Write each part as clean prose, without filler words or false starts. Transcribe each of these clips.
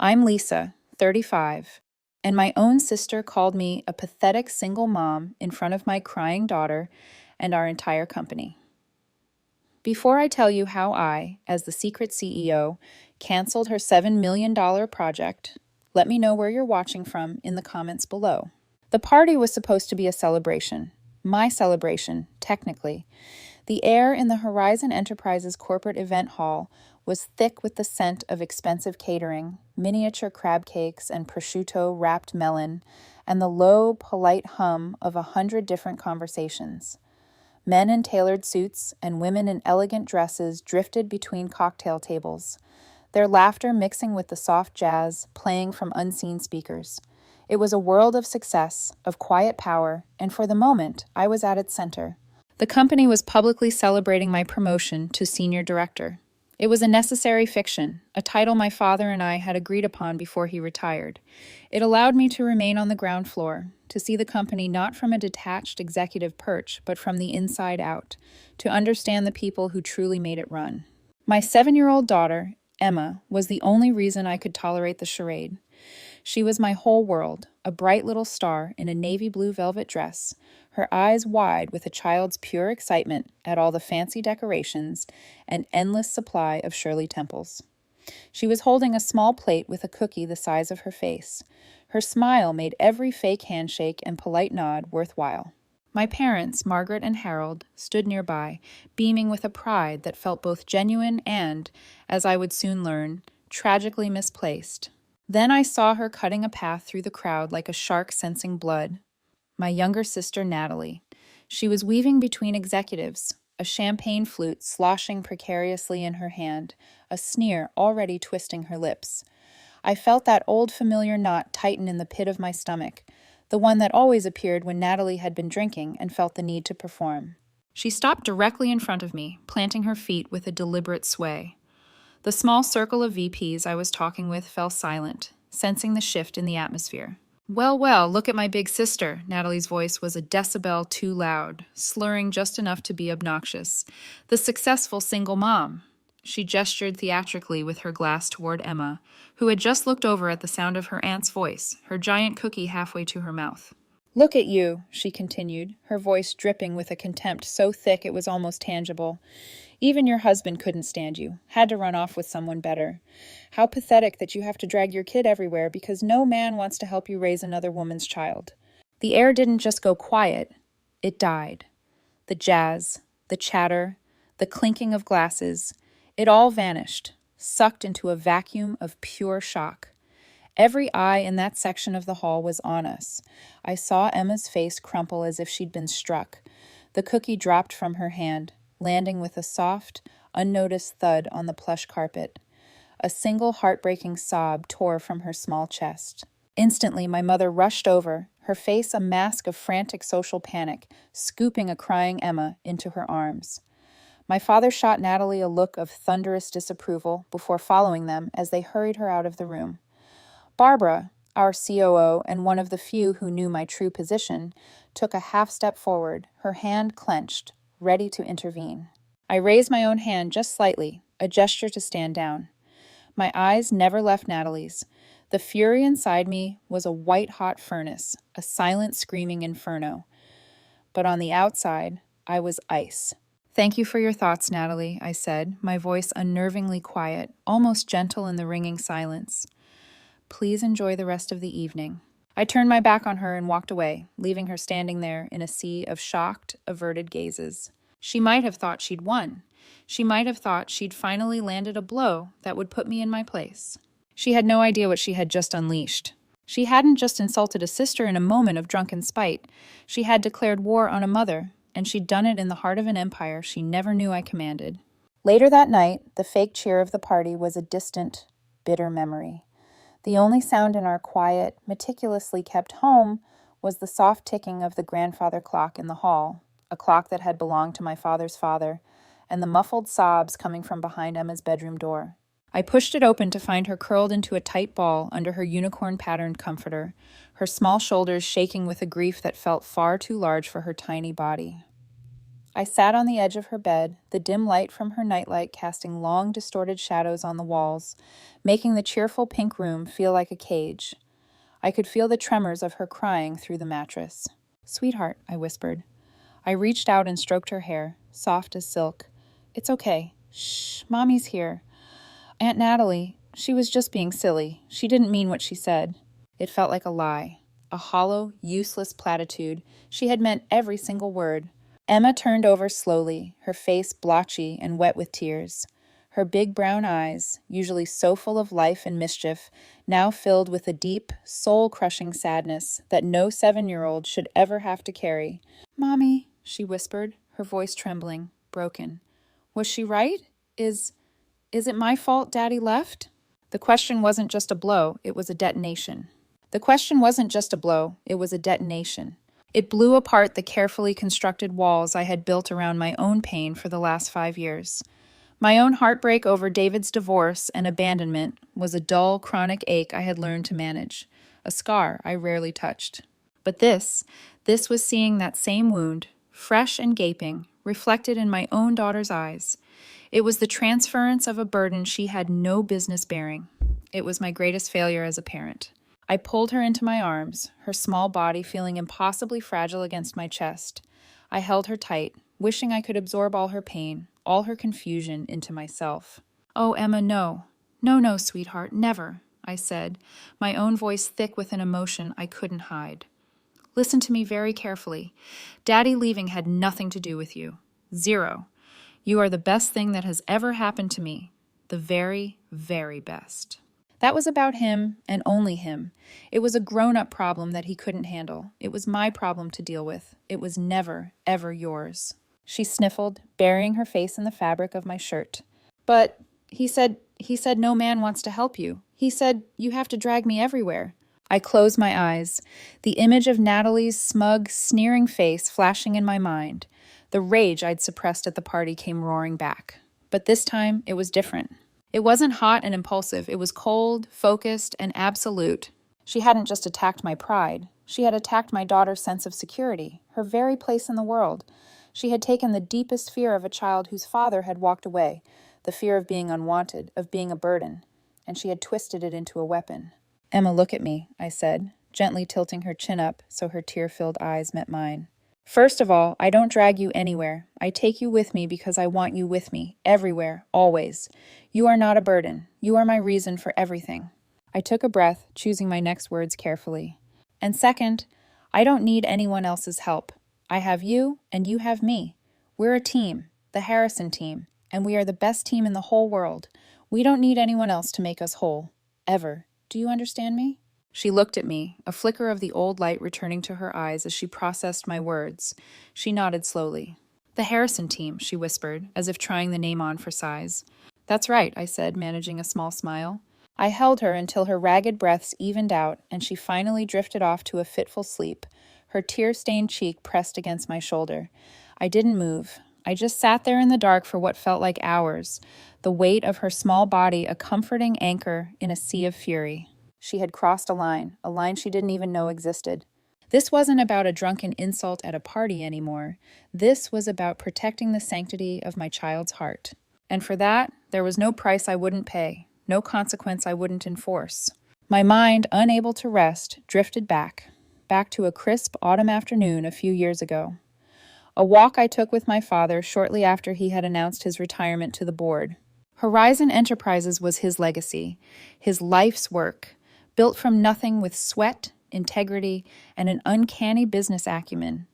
I'm Lisa, 35, and my own sister called me a pathetic single mom in front of my crying daughter and our entire company. Before I tell you how I, as the secret CEO, canceled her $7 million project, let me know where you're watching from in the comments below. The party was supposed to be a celebration. My celebration, technically. The air in the Horizon Enterprises corporate event hall was thick with the scent of expensive catering, miniature crab cakes and prosciutto wrapped melon, and the low, polite hum of 100 different conversations. Men in tailored suits and women in elegant dresses drifted between cocktail tables, their laughter mixing with the soft jazz playing from unseen speakers. It was a world of success, of quiet power, and for the moment, I was at its center. The company was publicly celebrating my promotion to senior director. It was a necessary fiction, a title my father and I had agreed upon before he retired. It allowed me to remain on the ground floor, to see the company not from a detached executive perch, but from the inside out, to understand the people who truly made it run. My 7-year-old daughter, Emma, was the only reason I could tolerate the charade. She was my whole world, a bright little star in a navy blue velvet dress, her eyes wide with a child's pure excitement at all the fancy decorations and endless supply of Shirley Temples. She was holding a small plate with a cookie the size of her face. Her smile made every fake handshake and polite nod worthwhile. My parents, Margaret and Harold, stood nearby, beaming with a pride that felt both genuine and, as I would soon learn, tragically misplaced. Then I saw her cutting a path through the crowd like a shark sensing blood. My younger sister, Natalie. She was weaving between executives, a champagne flute sloshing precariously in her hand, a sneer already twisting her lips. I felt that old familiar knot tighten in the pit of my stomach, the one that always appeared when Natalie had been drinking and felt the need to perform. She stopped directly in front of me, planting her feet with a deliberate sway. The small circle of VPs I was talking with fell silent, sensing the shift in the atmosphere. Well, well, look at my big sister. Natalie's voice was a decibel too loud, slurring just enough to be obnoxious. The successful single mom. She gestured theatrically with her glass toward Emma, who had just looked over at the sound of her aunt's voice, her giant cookie halfway to her mouth. Look at you, she continued, her voice dripping with a contempt so thick it was almost tangible. Even your husband couldn't stand you, had to run off with someone better. How pathetic that you have to drag your kid everywhere because no man wants to help you raise another woman's child. The air didn't just go quiet, it died. The jazz, the chatter, the clinking of glasses, it all vanished, sucked into a vacuum of pure shock. Every eye in that section of the hall was on us. I saw Emma's face crumple as if she'd been struck. The cookie dropped from her hand, landing with a soft, unnoticed thud on the plush carpet. A single heartbreaking sob tore from her small chest. Instantly, my mother rushed over, her face a mask of frantic social panic, scooping a crying Emma into her arms. My father shot Natalie a look of thunderous disapproval before following them as they hurried her out of the room. Barbara, our COO and one of the few who knew my true position, took a half step forward, her hand clenched, ready to intervene. I raised my own hand just slightly, a gesture to stand down. My eyes never left Natalie's. The fury inside me was a white-hot furnace, a silent screaming inferno. But on the outside, I was ice. Thank you for your thoughts, Natalie, I said, my voice unnervingly quiet, almost gentle in the ringing silence. Please enjoy the rest of the evening. I turned my back on her and walked away, leaving her standing there in a sea of shocked, averted gazes. She might have thought she'd won. She might have thought she'd finally landed a blow that would put me in my place. She had no idea what she had just unleashed. She hadn't just insulted a sister in a moment of drunken spite. She had declared war on a mother, and she'd done it in the heart of an empire she never knew I commanded. Later that night, the fake cheer of the party was a distant, bitter memory. The only sound in our quiet, meticulously kept home was the soft ticking of the grandfather clock in the hall, a clock that had belonged to my father's father, and the muffled sobs coming from behind Emma's bedroom door. I pushed it open to find her curled into a tight ball under her unicorn-patterned comforter, her small shoulders shaking with a grief that felt far too large for her tiny body. I sat on the edge of her bed, the dim light from her nightlight casting long, distorted shadows on the walls, making the cheerful pink room feel like a cage. I could feel the tremors of her crying through the mattress. "Sweetheart," I whispered. I reached out and stroked her hair, soft as silk. "It's okay. Shh, Mommy's here. Aunt Natalie, she was just being silly. She didn't mean what she said." It felt like a lie, a hollow, useless platitude. She had meant every single word. Emma turned over slowly, her face blotchy and wet with tears. Her big brown eyes, usually so full of life and mischief, now filled with a deep, soul-crushing sadness that no 7-year-old should ever have to carry. "Mommy," she whispered, her voice trembling, broken. "Was she right? Is it my fault Daddy left?" The question wasn't just a blow, it was a detonation. The question wasn't just a blow, it was a detonation. It blew apart the carefully constructed walls I had built around my own pain for the last 5 years. My own heartbreak over David's divorce and abandonment was a dull, chronic ache I had learned to manage, a scar I rarely touched. But this was seeing that same wound, fresh and gaping, reflected in my own daughter's eyes. It was the transference of a burden she had no business bearing. It was my greatest failure as a parent. I pulled her into my arms, her small body feeling impossibly fragile against my chest. I held her tight, wishing I could absorb all her pain, all her confusion into myself. "Oh, Emma, no. No, sweetheart, never," I said, my own voice thick with an emotion I couldn't hide. "Listen to me very carefully. Daddy leaving had nothing to do with you. Zero. You are the best thing that has ever happened to me. The very, very best." That was about him and only him. It was a grown-up problem that he couldn't handle. It was my problem to deal with. It was never, ever yours. She sniffled, burying her face in the fabric of my shirt. "But he said no man wants to help you. He said you have to drag me everywhere." I closed my eyes, the image of Natalie's smug, sneering face flashing in my mind. The rage I'd suppressed at the party came roaring back. But this time, it was different. It wasn't hot and impulsive. It was cold, focused, and absolute. She hadn't just attacked my pride. She had attacked my daughter's sense of security, her very place in the world. She had taken the deepest fear of a child whose father had walked away, the fear of being unwanted, of being a burden, and she had twisted it into a weapon. "Emma, look at me," I said, gently tilting her chin up so her tear-filled eyes met mine. "First of all, I don't drag you anywhere. I take you with me because I want you with me, everywhere, always. You are not a burden. You are my reason for everything." I took a breath, choosing my next words carefully. "And second, I don't need anyone else's help. I have you, and you have me. We're a team, the Harrison team, and we are the best team in the whole world. We don't need anyone else to make us whole. Ever. Do you understand me?" She looked at me, a flicker of the old light returning to her eyes as she processed my words. She nodded slowly. "The Harrison team," she whispered, as if trying the name on for size. "That's right," I said, managing a small smile. I held her until her ragged breaths evened out and she finally drifted off to a fitful sleep, her tear-stained cheek pressed against my shoulder. I didn't move. I just sat there in the dark for what felt like hours, the weight of her small body a comforting anchor in a sea of fury. She had crossed a line she didn't even know existed. This wasn't about a drunken insult at a party anymore. This was about protecting the sanctity of my child's heart. And for that, there was no price I wouldn't pay, no consequence I wouldn't enforce. My mind, unable to rest, drifted back to a crisp autumn afternoon a few years ago. A walk I took with my father shortly after he had announced his retirement to the board. Horizon Enterprises was his legacy, his life's work, built from nothing with sweat, integrity, and an uncanny business acumen.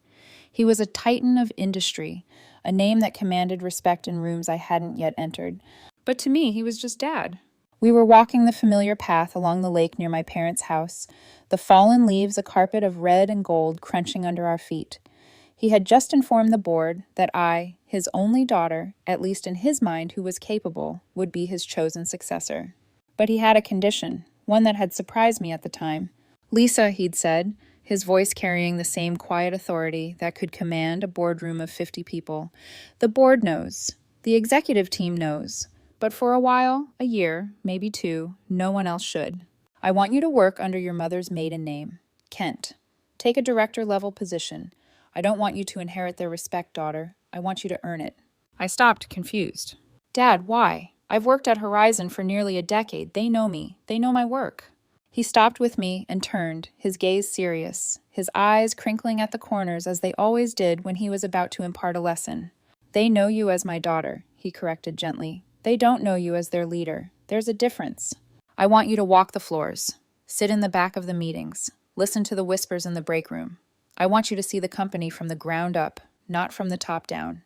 He was a titan of industry, a name that commanded respect in rooms I hadn't yet entered. But to me, he was just Dad. We were walking the familiar path along the lake near my parents' house, the fallen leaves a carpet of red and gold crunching under our feet. He had just informed the board that I, his only daughter, at least in his mind who was capable, would be his chosen successor. But he had a condition, one that had surprised me at the time. "Lisa," he'd said, his voice carrying the same quiet authority that could command a boardroom of 50 people. "The board knows. The executive team knows. But for a while, a year, maybe 2, no one else should. I want you to work under your mother's maiden name, Kent. Take a director-level position. I don't want you to inherit their respect, daughter. I want you to earn it." I stopped, confused. "Dad, why? I've worked at Horizon for nearly a decade. They know me. They know my work." He stopped with me and turned, his gaze serious, his eyes crinkling at the corners as they always did when he was about to impart a lesson. "They know you as my daughter," he corrected gently. "They don't know you as their leader. There's a difference. I want you to walk the floors, sit in the back of the meetings, listen to the whispers in the break room. I want you to see the company from the ground up, not from the top down.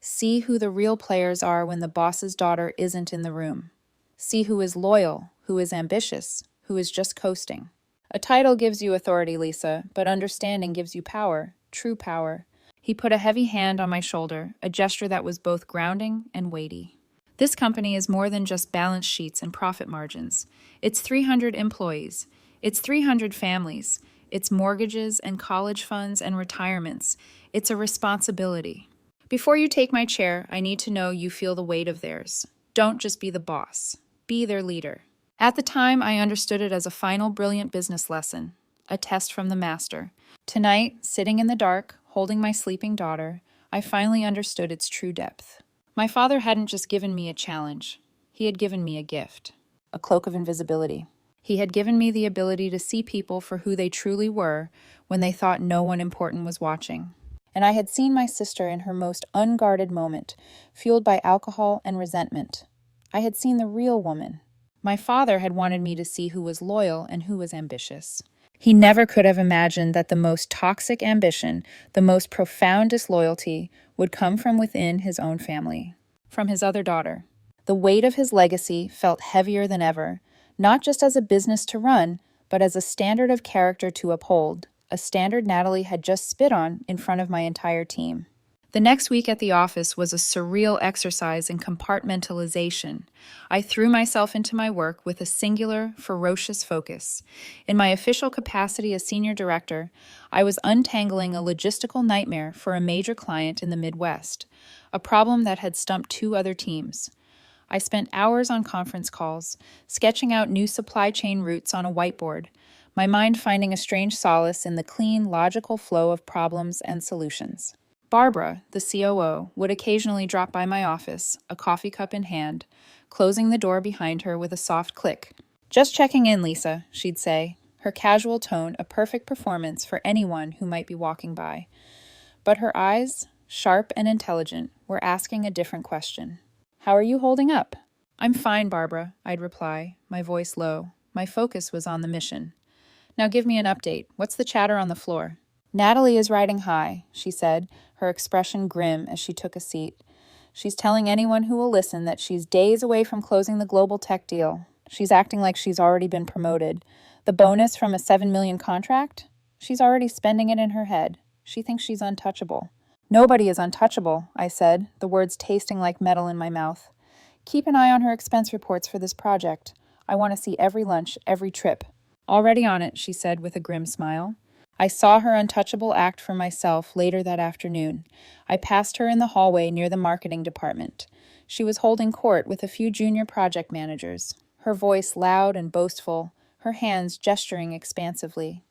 See who the real players are when the boss's daughter isn't in the room. See who is loyal, who is ambitious, who is just coasting. A title gives you authority, Lisa, but understanding gives you power, true power." He put a heavy hand on my shoulder, a gesture that was both grounding and weighty. "This company is more than just balance sheets and profit margins. It's 300 employees. It's 300 families. It's mortgages and college funds and retirements. It's a responsibility. Before you take my chair, I need to know you feel the weight of theirs. Don't just be the boss. Be their leader." At the time, I understood it as a final brilliant business lesson, a test from the master. Tonight, sitting in the dark, holding my sleeping daughter, I finally understood its true depth. My father hadn't just given me a challenge. He had given me a gift, a cloak of invisibility. He had given me the ability to see people for who they truly were when they thought no one important was watching. And I had seen my sister in her most unguarded moment, fueled by alcohol and resentment. I had seen the real woman. My father had wanted me to see who was loyal and who was ambitious. He never could have imagined that the most toxic ambition, the most profound disloyalty, would come from within his own family, from his other daughter. The weight of his legacy felt heavier than ever, not just as a business to run, but as a standard of character to uphold, a standard Natalie had just spit on in front of my entire team. The next week at the office was a surreal exercise in compartmentalization. I threw myself into my work with a singular, ferocious focus. In my official capacity as senior director, I was untangling a logistical nightmare for a major client in the Midwest, a problem that had stumped 2 other teams. I spent hours on conference calls, sketching out new supply chain routes on a whiteboard, my mind finding a strange solace in the clean, logical flow of problems and solutions. Barbara, the COO, would occasionally drop by my office, a coffee cup in hand, closing the door behind her with a soft click. "Just checking in, Lisa," she'd say, her casual tone a perfect performance for anyone who might be walking by. But her eyes, sharp and intelligent, were asking a different question. "How are you holding up?" "I'm fine, Barbara," I'd reply, my voice low. My focus was on the mission. "Now give me an update. What's the chatter on the floor?" "Natalie is riding high," she said, her expression grim as she took a seat. "She's telling anyone who will listen that she's days away from closing the global tech deal. She's acting like she's already been promoted. The bonus from a $7 million contract? She's already spending it in her head. She thinks she's untouchable." "Nobody is untouchable," I said, the words tasting like metal in my mouth. "Keep an eye on her expense reports for this project. I want to see every lunch, every trip." "Already on it," she said with a grim smile. I saw her untouchable act for myself later that afternoon. I passed her in the hallway near the marketing department. She was holding court with a few junior project managers, her voice loud and boastful, her hands gesturing expansively.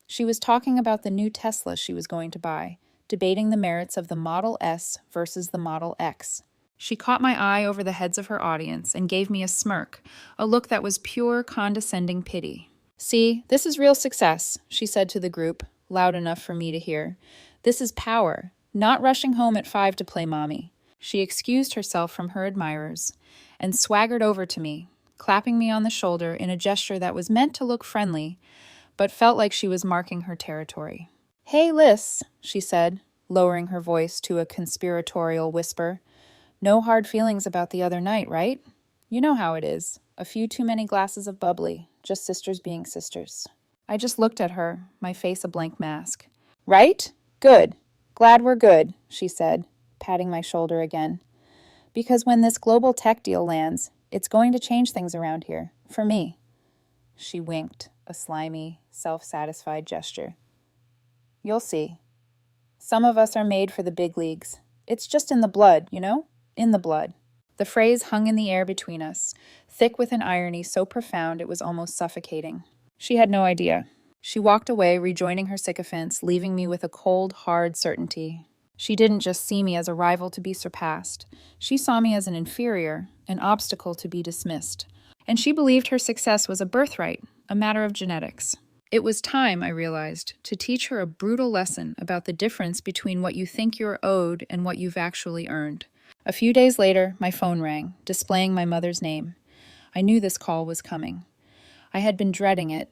She was talking about the new Tesla she was going to buy, debating the merits of the Model S versus the Model X. She caught my eye over the heads of her audience and gave me a smirk, a look that was pure condescending pity. "See, this is real success," she said to the group, loud enough for me to hear. "This is power, not rushing home at 5 to play mommy." She excused herself from her admirers and swaggered over to me, clapping me on the shoulder in a gesture that was meant to look friendly, but felt like she was marking her territory. "Hey, Liz," she said, lowering her voice to a conspiratorial whisper. "No hard feelings about the other night, right? You know how it is. A few too many glasses of bubbly, just sisters being sisters." I just looked at her, my face a blank mask. "Right? Good. Glad we're good," she said, patting my shoulder again. "Because when this global tech deal lands, it's going to change things around here. For me." She winked, a slimy, self-satisfied gesture. "You'll see. Some of us are made for the big leagues. It's just in the blood, you know? In the blood." The phrase hung in the air between us, thick with an irony so profound it was almost suffocating. She had no idea. She walked away, rejoining her sycophants, leaving me with a cold, hard certainty. She didn't just see me as a rival to be surpassed. She saw me as an inferior, an obstacle to be dismissed. And she believed her success was a birthright, a matter of genetics. It was time, I realized, to teach her a brutal lesson about the difference between what you think you're owed and what you've actually earned. A few days later, my phone rang, displaying my mother's name. I knew this call was coming. I had been dreading it.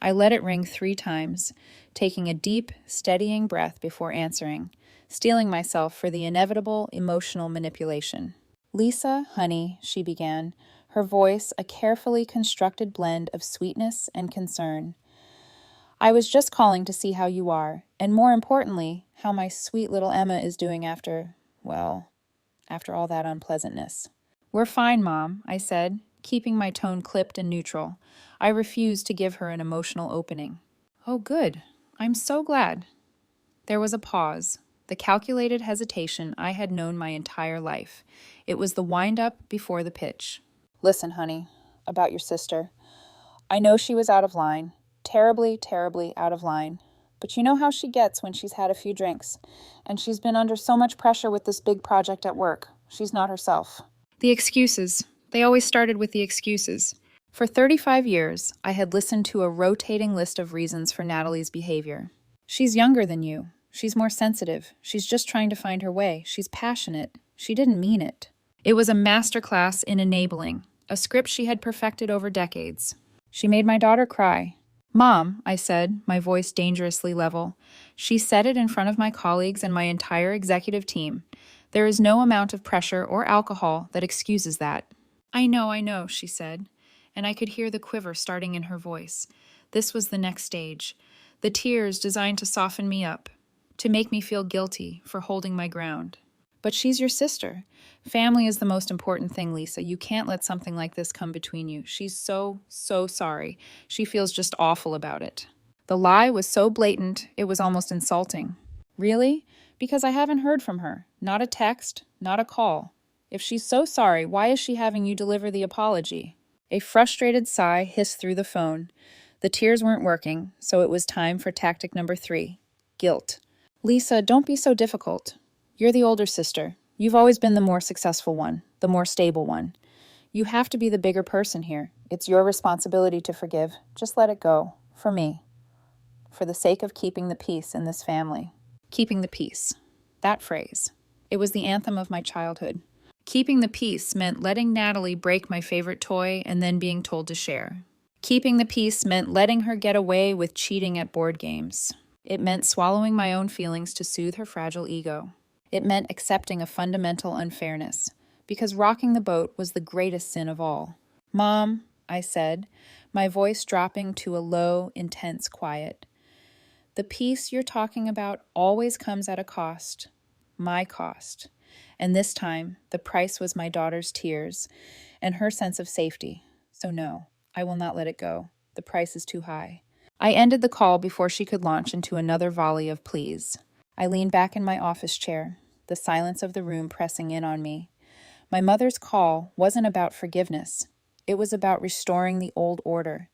I let it ring 3 times, taking a deep, steadying breath before answering, steeling myself for the inevitable emotional manipulation. "Lisa, honey," she began, her voice a carefully constructed blend of sweetness and concern. "I was just calling to see how you are, and more importantly, how my sweet little Emma is doing after all that unpleasantness." "We're fine, Mom," I said, keeping my tone clipped and neutral. I refused to give her an emotional opening. "Oh, good. I'm so glad." There was a pause, the calculated hesitation I had known my entire life. It was the wind-up before the pitch. "Listen, honey, about your sister. I know she was out of line, terribly, terribly out of line. But you know how she gets when she's had a few drinks, and she's been under so much pressure with this big project at work. She's not herself." The excuses. They always started with the excuses. For 35 years, I had listened to a rotating list of reasons for Natalie's behavior. "She's younger than you. She's more sensitive. She's just trying to find her way. She's passionate. She didn't mean it." It was a masterclass in enabling, a script she had perfected over decades. "She made my daughter cry." "Mom," I said, my voice dangerously level. "She said it in front of my colleagues and my entire executive team. There is no amount of pressure or alcohol that excuses that." I know," she said, and I could hear the quiver starting in her voice. This was the next stage. The tears designed to soften me up, to make me feel guilty for holding my ground. "But she's your sister. Family is the most important thing, Lisa. You can't let something like this come between you. She's so sorry. She feels just awful about it." The lie was so blatant, it was almost insulting. "Really? Because I haven't heard from her. Not a text, not a call. If she's so sorry, why is she having you deliver the apology?" A frustrated sigh hissed through the phone. The tears weren't working, so it was time for tactic number 3, guilt. "Lisa, don't be so difficult. You're the older sister. You've always been the more successful one, the more stable one. You have to be the bigger person here. It's your responsibility to forgive. Just let it go. For me. For the sake of keeping the peace in this family." Keeping the peace. That phrase. It was the anthem of my childhood. Keeping the peace meant letting Natalie break my favorite toy and then being told to share. Keeping the peace meant letting her get away with cheating at board games. It meant swallowing my own feelings to soothe her fragile ego. It meant accepting a fundamental unfairness, because rocking the boat was the greatest sin of all. "Mom," I said, my voice dropping to a low, intense quiet. "The peace you're talking about always comes at a cost. My cost. And this time, the price was my daughter's tears and her sense of safety. So no, I will not let it go. The price is too high." I ended the call before she could launch into another volley of pleas. I leaned back in my office chair, the silence of the room pressing in on me. My mother's call wasn't about forgiveness. It was about restoring the old order.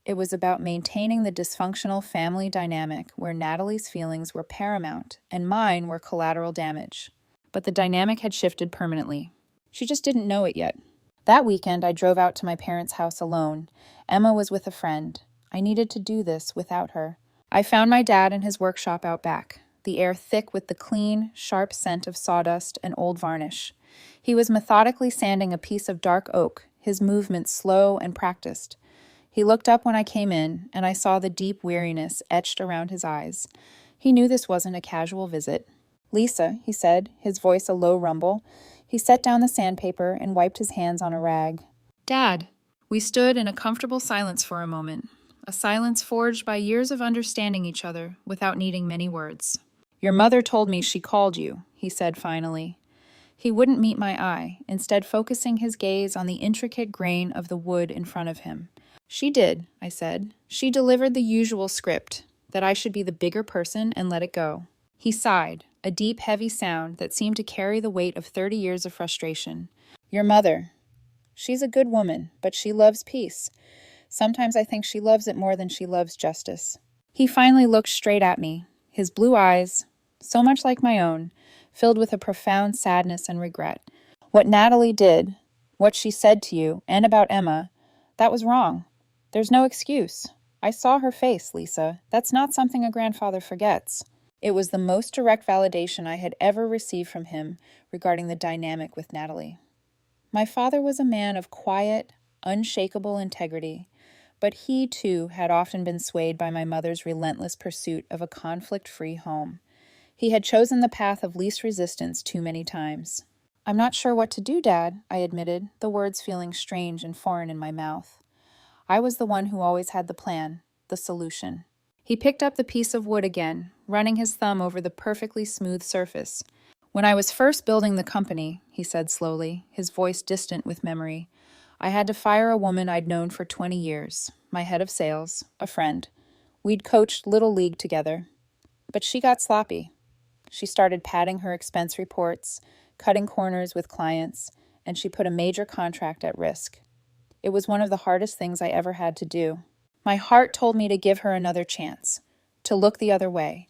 It was about maintaining the dysfunctional family dynamic where Natalie's feelings were paramount and mine were collateral damage. But the dynamic had shifted permanently. She just didn't know it yet. That weekend, I drove out to my parents' house alone. Emma was with a friend. I needed to do this without her. I found my dad in his workshop out back, the air thick with the clean, sharp scent of sawdust and old varnish. He was methodically sanding a piece of dark oak, his movements slow and practiced. He looked up when I came in, and I saw the deep weariness etched around his eyes. He knew this wasn't a casual visit. "Lisa," he said, his voice a low rumble. He set down the sandpaper and wiped his hands on a rag. "Dad." We stood in a comfortable silence for a moment, a silence forged by years of understanding each other without needing many words. "Your mother told me she called you," he said finally. He wouldn't meet my eye, instead focusing his gaze on the intricate grain of the wood in front of him. "She did," I said. "She delivered the usual script, that I should be the bigger person and let it go." He sighed, a deep, heavy sound that seemed to carry the weight of 30 years of frustration. "Your mother. She's a good woman, but she loves peace. Sometimes I think she loves it more than she loves justice." He finally looked straight at me, his blue eyes, so much like my own, filled with a profound sadness and regret. What Natalie did, what she said to you, and about Emma, that was wrong. There's no excuse. I saw her face, Lisa. That's not something a grandfather forgets. It was the most direct validation I had ever received from him regarding the dynamic with Natalie. My father was a man of quiet, unshakable integrity, but he too had often been swayed by my mother's relentless pursuit of a conflict-free home. He had chosen the path of least resistance too many times. I'm not sure what to do, Dad, I admitted, the words feeling strange and foreign in my mouth. I was the one who always had the plan, the solution. He picked up the piece of wood again, running his thumb over the perfectly smooth surface. When I was first building the company, he said slowly, his voice distant with memory, I had to fire a woman I'd known for 20 years, my head of sales, a friend. We'd coached Little League together. But she got sloppy. She started padding her expense reports, cutting corners with clients, and she put a major contract at risk. It was one of the hardest things I ever had to do. My heart told me to give her another chance, to look the other way.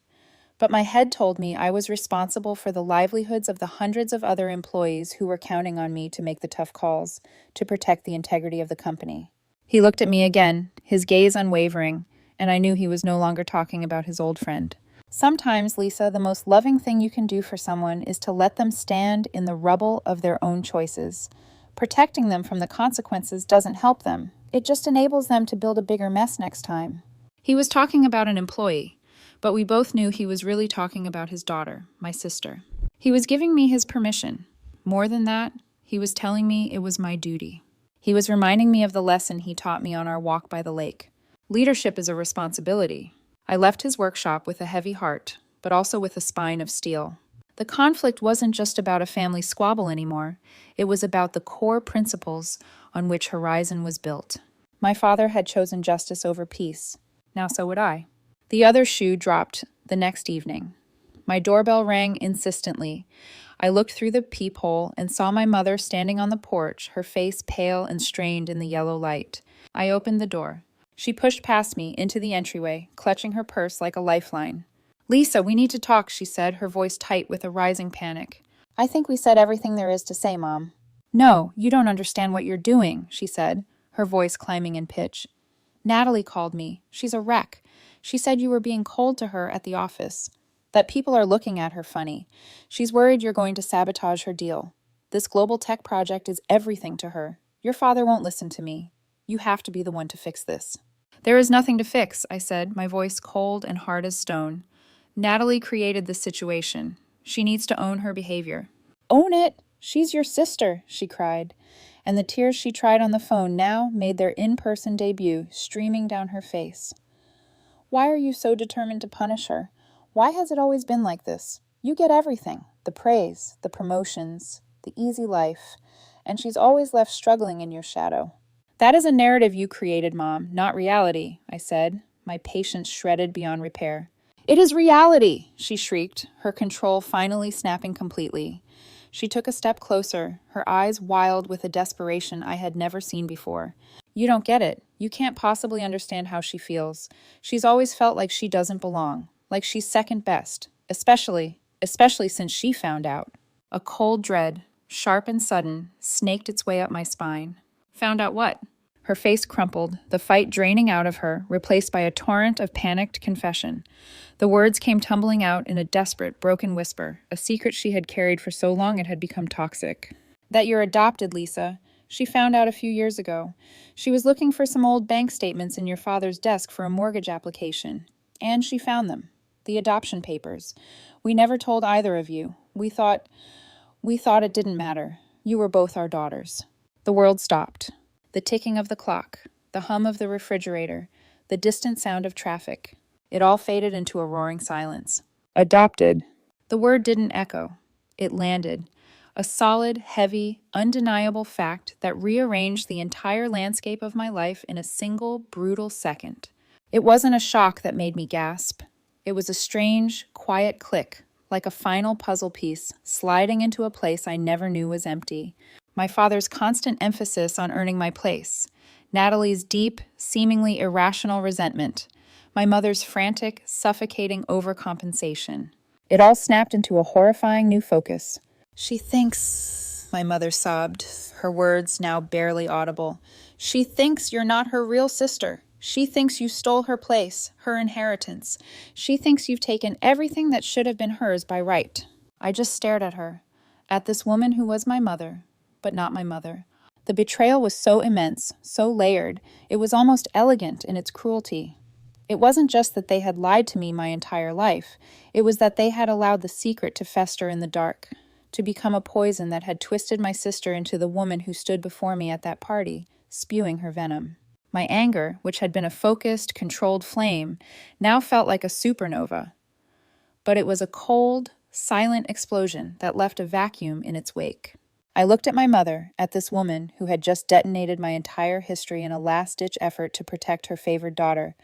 But my head told me I was responsible for the livelihoods of the hundreds of other employees who were counting on me to make the tough calls, to protect the integrity of the company. He looked at me again, his gaze unwavering, and I knew he was no longer talking about his old friend. Sometimes, Lisa, the most loving thing you can do for someone is to let them stand in the rubble of their own choices. Protecting them from the consequences doesn't help them. It just enables them to build a bigger mess next time. He was talking about an employee, but we both knew he was really talking about his daughter, my sister. He was giving me his permission. More than that, he was telling me it was my duty. He was reminding me of the lesson he taught me on our walk by the lake. Leadership is a responsibility. I left his workshop with a heavy heart, but also with a spine of steel. The conflict wasn't just about a family squabble anymore. It was about the core principles on which Horizon was built. My father had chosen justice over peace. Now so would I. The other shoe dropped the next evening. My doorbell rang insistently. I looked through the peephole and saw my mother standing on the porch, her face pale and strained in the yellow light. I opened the door. She pushed past me into the entryway, clutching her purse like a lifeline. Lisa, we need to talk, she said, her voice tight with a rising panic. I think we said everything there is to say, Mom. No, you don't understand what you're doing, she said, her voice climbing in pitch. Natalie called me. She's a wreck. She said you were being cold to her at the office, that people are looking at her funny. She's worried you're going to sabotage her deal. This global tech project is everything to her. Your father won't listen to me. You have to be the one to fix this. There is nothing to fix, I said, my voice cold and hard as stone. Natalie created this situation. She needs to own her behavior. Own it! She's your sister, she cried, and the tears she tried on the phone now made their in-person debut, streaming down her face. Why are you so determined to punish her? Why has it always been like this? You get everything, the praise, the promotions, the easy life, and she's always left struggling in your shadow. That is a narrative you created, Mom, not reality, I said, my patience shredded beyond repair. It is reality, she shrieked, her control finally snapping completely. She took a step closer, her eyes wild with a desperation I had never seen before. You don't get it. You can't possibly understand how she feels. She's always felt like she doesn't belong, like she's second best, especially since she found out. A cold dread, sharp and sudden, snaked its way up my spine. Found out what? Her face crumpled, the fight draining out of her, replaced by a torrent of panicked confession. The words came tumbling out in a desperate, broken whisper, a secret she had carried for so long it had become toxic. That you're adopted, Lisa. She found out a few years ago. She was looking for some old bank statements in your father's desk for a mortgage application. And she found them. The adoption papers. We never told either of you. We thought it didn't matter. You were both our daughters. The world stopped. The ticking of the clock, the hum of the refrigerator, the distant sound of traffic. It all faded into a roaring silence. Adopted. The word didn't echo. It landed. A solid, heavy, undeniable fact that rearranged the entire landscape of my life in a single, brutal second. It wasn't a shock that made me gasp. It was a strange, quiet click, like a final puzzle piece sliding into a place I never knew was empty. My father's constant emphasis on earning my place, Natalie's deep, seemingly irrational resentment, my mother's frantic, suffocating overcompensation. It all snapped into a horrifying new focus. She thinks, my mother sobbed, her words now barely audible. She thinks you're not her real sister. She thinks you stole her place, her inheritance. She thinks you've taken everything that should have been hers by right. I just stared at her, at this woman who was my mother, but not my mother. The betrayal was so immense, so layered, it was almost elegant in its cruelty. It wasn't just that they had lied to me my entire life. It was that they had allowed the secret to fester in the dark, to become a poison that had twisted my sister into the woman who stood before me at that party, spewing her venom. My anger, which had been a focused, controlled flame, now felt like a supernova. But it was a cold, silent explosion that left a vacuum in its wake. I looked at my mother, at this woman who had just detonated my entire history in a last-ditch effort to protect her favored daughter,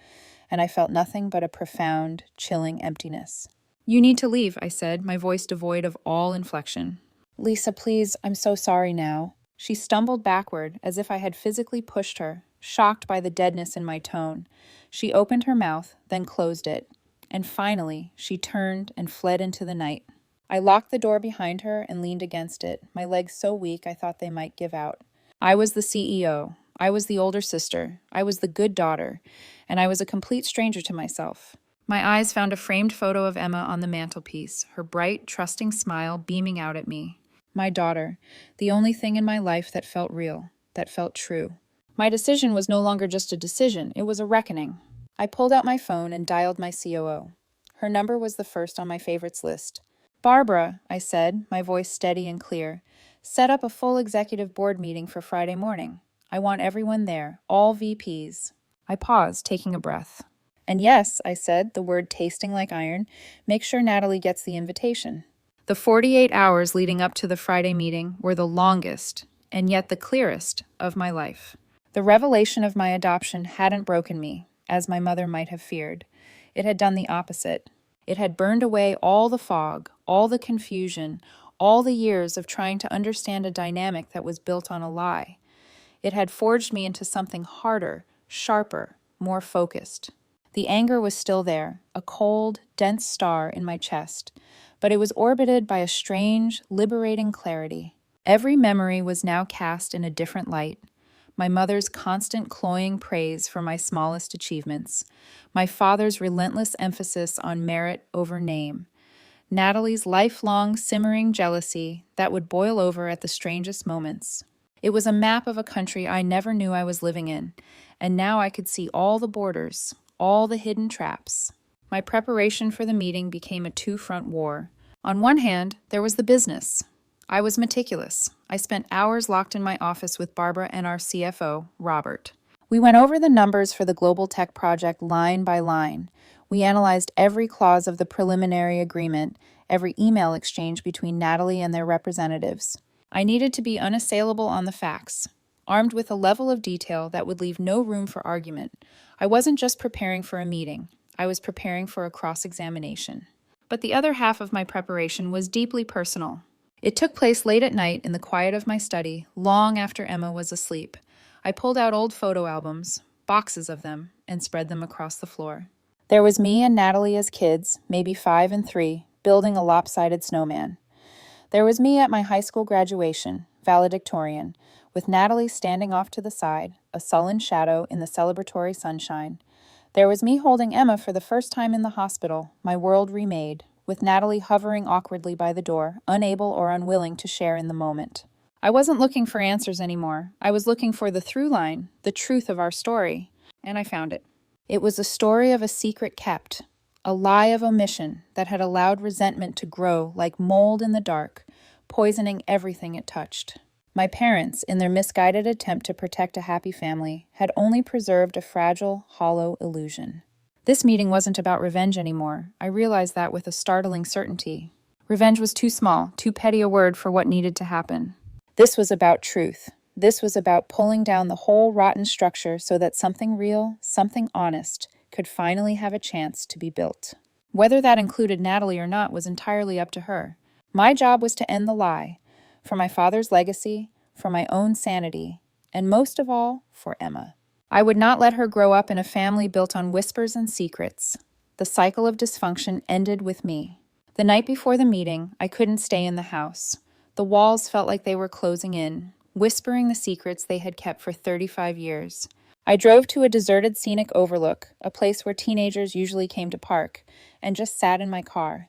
and I felt nothing but a profound, chilling emptiness. "You need to leave," I said, my voice devoid of all inflection. "Lisa, please, I'm so sorry now." She stumbled backward, as if I had physically pushed her, shocked by the deadness in my tone. She opened her mouth, then closed it. And finally, she turned and fled into the night. I locked the door behind her and leaned against it, my legs so weak I thought they might give out. I was the CEO. I was the older sister. I was the good daughter. And I was a complete stranger to myself. My eyes found a framed photo of Emma on the mantelpiece, her bright, trusting smile beaming out at me. My daughter, the only thing in my life that felt real, that felt true. My decision was no longer just a decision, it was a reckoning. I pulled out my phone and dialed my COO. Her number was the first on my favorites list. "Barbara," I said, my voice steady and clear, "set up a full executive board meeting for Friday morning. I want everyone there, all VPs. I paused, taking a breath. "And yes," I said, the word tasting like iron, "make sure Natalie gets the invitation." The 48 hours leading up to the Friday meeting were the longest, and yet the clearest, of my life. The revelation of my adoption hadn't broken me, as my mother might have feared. It had done the opposite. It had burned away all the fog, all the confusion, all the years of trying to understand a dynamic that was built on a lie. It had forged me into something harder, sharper, more focused. The anger was still there, a cold, dense star in my chest, but it was orbited by a strange, liberating clarity. Every memory was now cast in a different light. My mother's constant cloying praise for my smallest achievements, my father's relentless emphasis on merit over name, Natalie's lifelong simmering jealousy that would boil over at the strangest moments. It was a map of a country I never knew I was living in, and now I could see all the borders, all the hidden traps. My preparation for the meeting became a two-front war. On one hand, there was the business. I was meticulous. I spent hours locked in my office with Barbara and our CFO, Robert. We went over the numbers for the global tech project line by line. We analyzed every clause of the preliminary agreement, every email exchange between Natalie and their representatives. I needed to be unassailable on the facts, armed with a level of detail that would leave no room for argument. I wasn't just preparing for a meeting. I was preparing for a cross-examination. But the other half of my preparation was deeply personal. It took place late at night in the quiet of my study, long after Emma was asleep. I pulled out old photo albums, boxes of them, and spread them across the floor. There was me and Natalie as kids, maybe 5 and 3, building a lopsided snowman. There was me at my high school graduation, valedictorian, with Natalie standing off to the side, a sullen shadow in the celebratory sunshine. There was me holding Emma for the first time in the hospital, my world remade, with Natalie hovering awkwardly by the door, unable or unwilling to share in the moment. I wasn't looking for answers anymore. I was looking for the through line, the truth of our story, and I found it. It was a story of a secret kept, a lie of omission that had allowed resentment to grow like mold in the dark, poisoning everything it touched. My parents, in their misguided attempt to protect a happy family, had only preserved a fragile, hollow illusion. This meeting wasn't about revenge anymore. I realized that with a startling certainty. Revenge was too small, too petty a word for what needed to happen. This was about truth. This was about pulling down the whole rotten structure so that something real, something honest, could finally have a chance to be built. Whether that included Natalie or not was entirely up to her. My job was to end the lie, for my father's legacy, for my own sanity, and most of all, for Emma. I would not let her grow up in a family built on whispers and secrets. The cycle of dysfunction ended with me. The night before the meeting, I couldn't stay in the house. The walls felt like they were closing in, whispering the secrets they had kept for 35 years. I drove to a deserted scenic overlook, a place where teenagers usually came to park, and just sat in my car.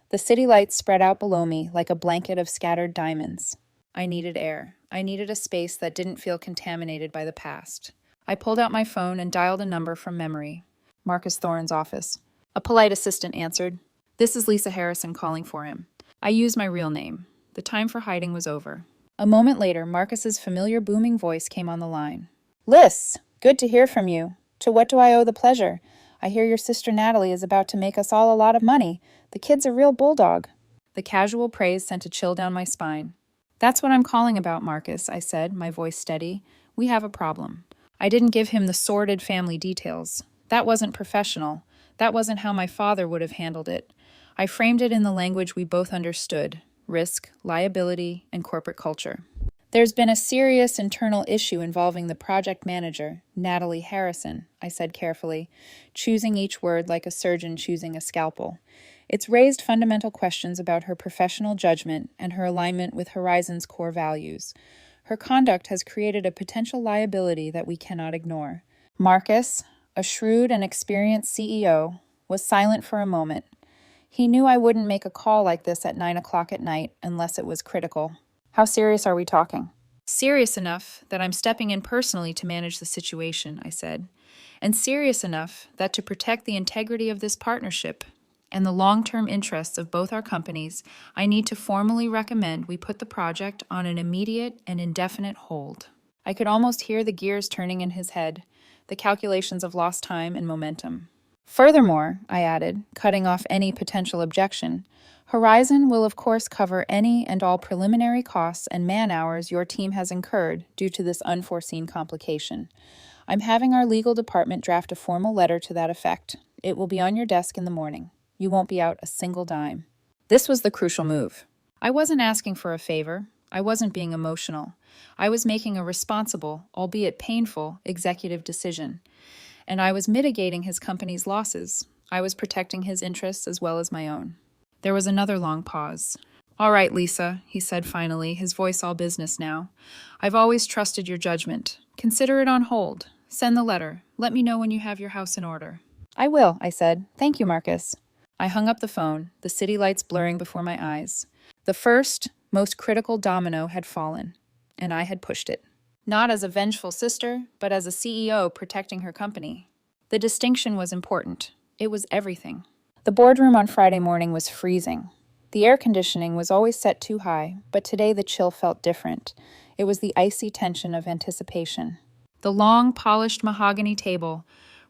The city lights spread out below me like a blanket of scattered diamonds. I needed air. I needed a space that didn't feel contaminated by the past. I pulled out my phone and dialed a number from memory. Marcus Thorne's office. A polite assistant answered. "This is Lisa Harrison calling for him." I used my real name. The time for hiding was over. A moment later, Marcus's familiar booming voice came on the line. "Liz, good to hear from you. To what do I owe the pleasure? I hear your sister Natalie is about to make us all a lot of money. The kid's a real bulldog." The casual praise sent a chill down my spine. "That's what I'm calling about, Marcus," I said, my voice steady. "We have a problem." I didn't give him the sordid family details. That wasn't professional. That wasn't how my father would have handled it. I framed it in the language we both understood: risk, liability, and corporate culture. "There's been a serious internal issue involving the project manager, Natalie Harrison," I said carefully, choosing each word like a surgeon choosing a scalpel. "It's raised fundamental questions about her professional judgment and her alignment with Horizon's core values. Her conduct has created a potential liability that we cannot ignore." Marcus, a shrewd and experienced CEO, was silent for a moment. He knew I wouldn't make a call like this at 9 o'clock at night unless it was critical. "How serious are we talking?" "Serious enough that I'm stepping in personally to manage the situation," I said. "And serious enough that to protect the integrity of this partnership and the long-term interests of both our companies, I need to formally recommend we put the project on an immediate and indefinite hold." I could almost hear the gears turning in his head, the calculations of lost time and momentum. "Furthermore," I added, cutting off any potential objection, "Horizon will of course cover any and all preliminary costs and man-hours your team has incurred due to this unforeseen complication. I'm having our legal department draft a formal letter to that effect. It will be on your desk in the morning. You won't be out a single dime." This was the crucial move. I wasn't asking for a favor. I wasn't being emotional. I was making a responsible, albeit painful, executive decision. And I was mitigating his company's losses. I was protecting his interests as well as my own. There was another long pause. "All right, Lisa," he said finally, his voice all business now. "I've always trusted your judgment. Consider it on hold. Send the letter. Let me know when you have your house in order." "I will," I said. "Thank you, Marcus." I hung up the phone, the city lights blurring before my eyes. The first, most critical domino had fallen, and I had pushed it. Not as a vengeful sister, but as a CEO protecting her company. The distinction was important. It was everything. The boardroom on Friday morning was freezing. The air conditioning was always set too high, but today the chill felt different. It was the icy tension of anticipation. The long, polished mahogany table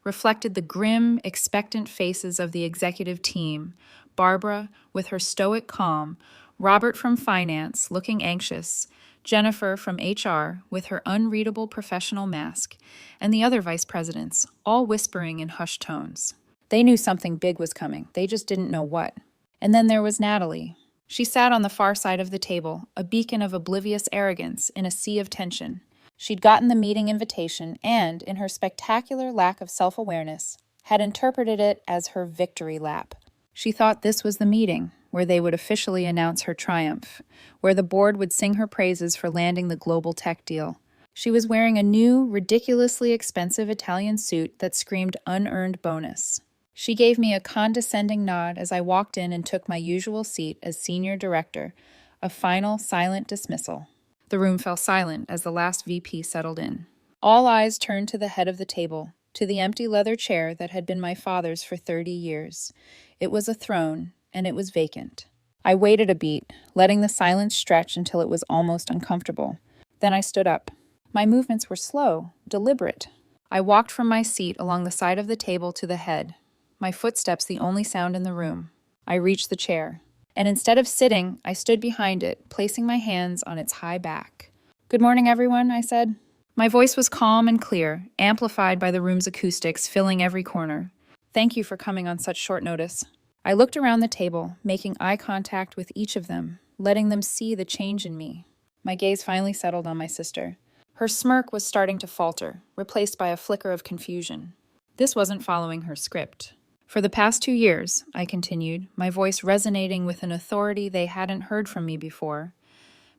reflected the grim, expectant faces of the executive team: Barbara, with her stoic calm, Robert from finance, looking anxious, Jennifer from HR, with her unreadable professional mask, and the other vice presidents, all whispering in hushed tones. They knew something big was coming. They just didn't know what. And then there was Natalie. She sat on the far side of the table, a beacon of oblivious arrogance in a sea of tension. She'd gotten the meeting invitation and, in her spectacular lack of self-awareness, had interpreted it as her victory lap. She thought this was the meeting, where they would officially announce her triumph, where the board would sing her praises for landing the global tech deal. She was wearing a new, ridiculously expensive Italian suit that screamed unearned bonus. She gave me a condescending nod as I walked in and took my usual seat as senior director, a final, silent dismissal. The room fell silent as the last VP settled in. All eyes turned to the head of the table, to the empty leather chair that had been my father's for 30 years. It was a throne, and it was vacant. I waited a beat, letting the silence stretch until it was almost uncomfortable. Then I stood up. My movements were slow, deliberate. I walked from my seat along the side of the table to the head, my footsteps the only sound in the room. I reached the chair, and instead of sitting, I stood behind it, placing my hands on its high back. "Good morning, everyone," I said. My voice was calm and clear, amplified by the room's acoustics filling every corner. "Thank you for coming on such short notice." I looked around the table, making eye contact with each of them, letting them see the change in me. My gaze finally settled on my sister. Her smirk was starting to falter, replaced by a flicker of confusion. This wasn't following her script. For the past 2 years, I continued, my voice resonating with an authority they hadn't heard from me before,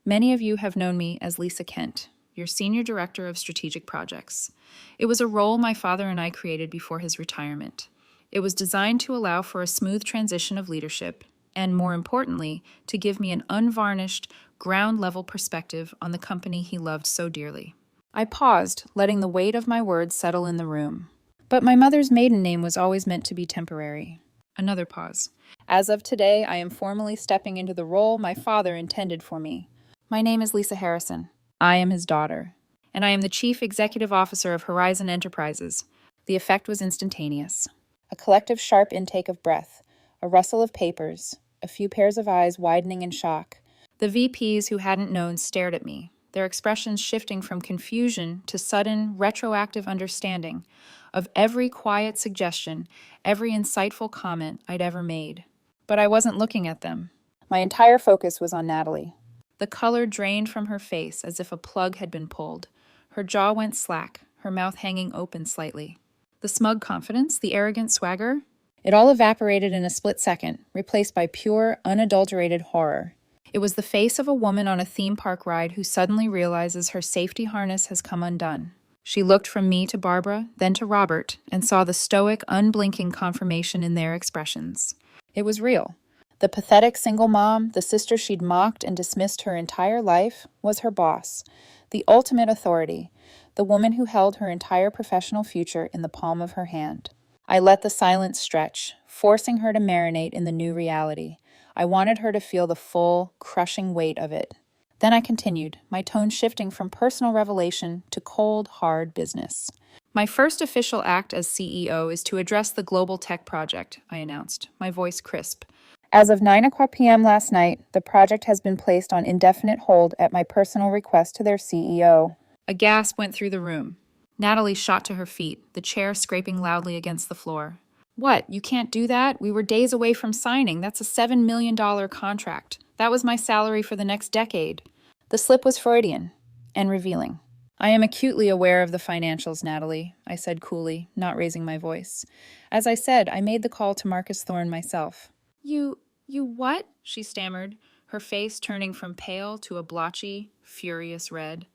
many of you have known me as Lisa Kent, your Senior Director of Strategic Projects. It was a role my father and I created before his retirement. It was designed to allow for a smooth transition of leadership, and more importantly, to give me an unvarnished, ground-level perspective on the company he loved so dearly. I paused, letting the weight of my words settle in the room. But my mother's maiden name was always meant to be temporary. Another pause. As of today, I am formally stepping into the role my father intended for me. My name is Lisa Harrison. I am his daughter. And I am the Chief Executive Officer of Horizon Enterprises. The effect was instantaneous. A collective sharp intake of breath, a rustle of papers, a few pairs of eyes widening in shock. The VPs who hadn't known stared at me, their expressions shifting from confusion to sudden, retroactive understanding of every quiet suggestion, every insightful comment I'd ever made. But I wasn't looking at them. My entire focus was on Natalie. The color drained from her face as if a plug had been pulled. Her jaw went slack, her mouth hanging open slightly. The smug confidence, the arrogant swagger, it all evaporated in a split second, replaced by pure, unadulterated horror. It was the face of a woman on a theme park ride who suddenly realizes her safety harness has come undone. She looked from me to Barbara, then to Robert, and saw the stoic, unblinking confirmation in their expressions. It was real. The pathetic single mom, the sister she'd mocked and dismissed her entire life, was her boss, the ultimate authority, the woman who held her entire professional future in the palm of her hand. I let the silence stretch, forcing her to marinate in the new reality. I wanted her to feel the full, crushing weight of it. Then I continued, my tone shifting from personal revelation to cold, hard business. My first official act as CEO is to address the global tech project, I announced, my voice crisp. As of 9:00 p.m. last night, the project has been placed on indefinite hold at my personal request to their CEO. A gasp went through the room. Natalie shot to her feet, the chair scraping loudly against the floor. What? You can't do that? We were days away from signing. That's a $7 million contract. That was my salary for the next decade. The slip was Freudian and revealing. I am acutely aware of the financials, Natalie, I said coolly, not raising my voice. As I said, I made the call to Marcus Thorne myself. You what? She stammered, her face turning from pale to a blotchy, furious red.